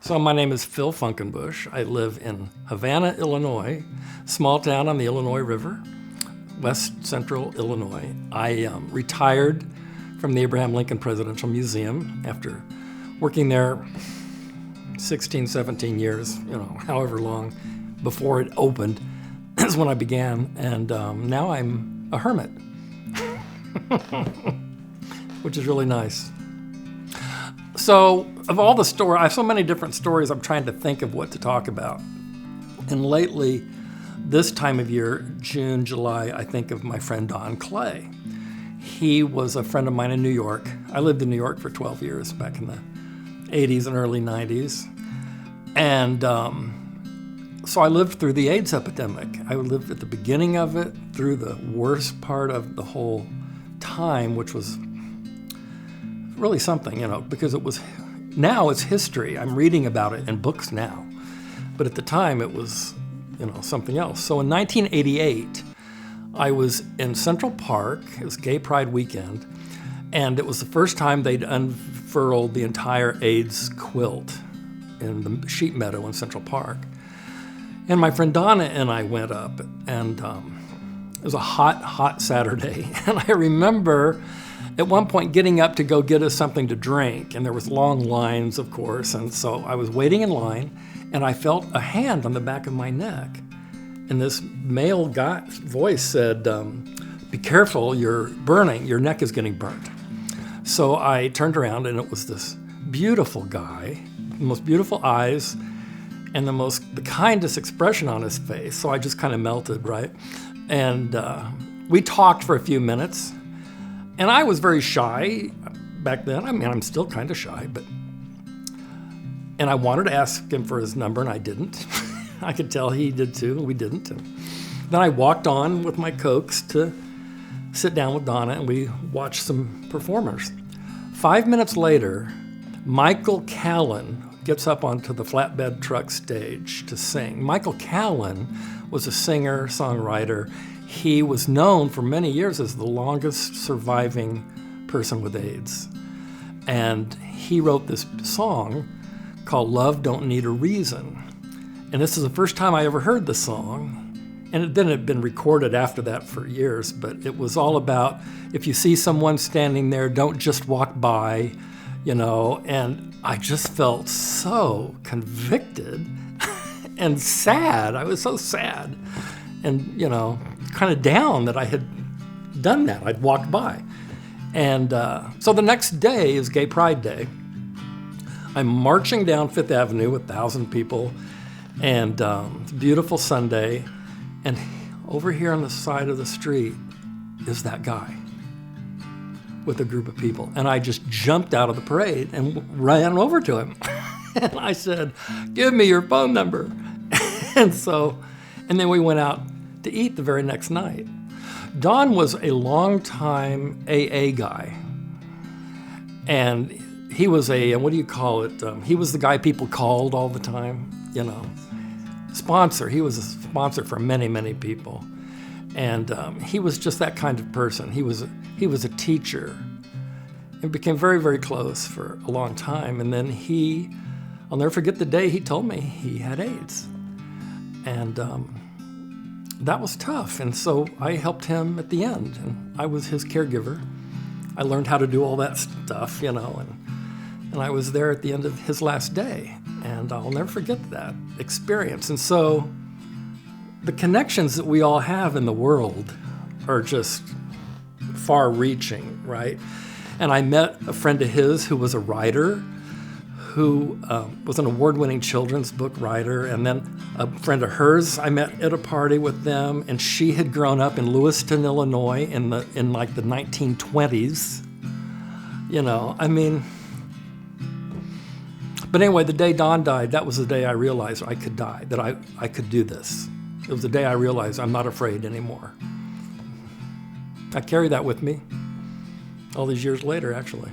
So my name is Phil Funkenbusch. I live in Havana, Illinois, small town on the Illinois River, west central Illinois. I retired from the Abraham Lincoln Presidential Museum after working there 16, 17 years, however long before it opened is when I began. And now I'm a hermit, which is really nice. So of all the stories, I have so many different stories, I'm trying to think of what to talk about. And lately, this time of year, June, July, I think of my friend Don Clay. He was a friend of mine in New York. I lived in New York for 12 years back in the 80s and early 90s. And so I lived through the AIDS epidemic. I lived at the beginning of it, through the worst part of the whole time, which was really something, because now it's history. I'm reading about it in books now. But at the time, it was, something else. So in 1988, I was in Central Park. It was Gay Pride weekend. And it was the first time they'd unfurled the entire AIDS quilt in the sheep meadow in Central Park. And my friend Donna and I went up, and it was a hot, hot Saturday. And I remember at one point getting up to go get us something to drink, and there was long lines, of course, and so I was waiting in line, and I felt a hand on the back of my neck. And this male voice said, "Be careful, you're burning, your neck is getting burnt." So I turned around, and it was this beautiful guy, the most beautiful eyes, and the kindest expression on his face. So I just kind of melted, right? And we talked for a few minutes. And I was very shy back then. I mean, I'm still kind of shy, and I wanted to ask him for his number, and I didn't. I could tell he did too, and we didn't. And then I walked on with my Cokes to sit down with Donna, and we watched some performers. 5 minutes later, Michael Callan gets up onto the flatbed truck stage to sing. Michael Callan was a singer, songwriter. He was known for many years as the longest surviving person with AIDS. And he wrote this song called Love Don't Need a Reason. And this is the first time I ever heard the song. And then it had been recorded after that for years, but it was all about if you see someone standing there, don't just walk by, and I just felt so convicted and sad. I was so sad and, kind of down that I had done that. I'd walked by. And so the next day is Gay Pride Day. I'm marching down Fifth Avenue with 1,000 people, and it's a beautiful Sunday. And over here on the side of the street is that guy with a group of people. And I just jumped out of the parade and ran over to him. And I said, "Give me your phone number." and then we went out to eat the very next night. Don was a longtime AA guy. And he was what do you call it? He was the guy people called all the time, sponsor. He was a sponsor for many, many people. And he was just that kind of person. He was a teacher. And became very, very close for a long time. And then I'll never forget the day he told me he had AIDS. And that was tough. And so I helped him at the end. And I was his caregiver. I learned how to do all that stuff, and I was there at the end of his last day. And I'll never forget that experience. And so the connections that we all have in the world are just far-reaching, right? And I met a friend of his who was a writer, who was an award-winning children's book writer, and then a friend of hers I met at a party with them, and she had grown up in Lewiston, Illinois in like the 1920s. But anyway, the day Don died, that was the day I realized I could die, that I could do this. It was the day I realized I'm not afraid anymore. I carry that with me all these years later, actually.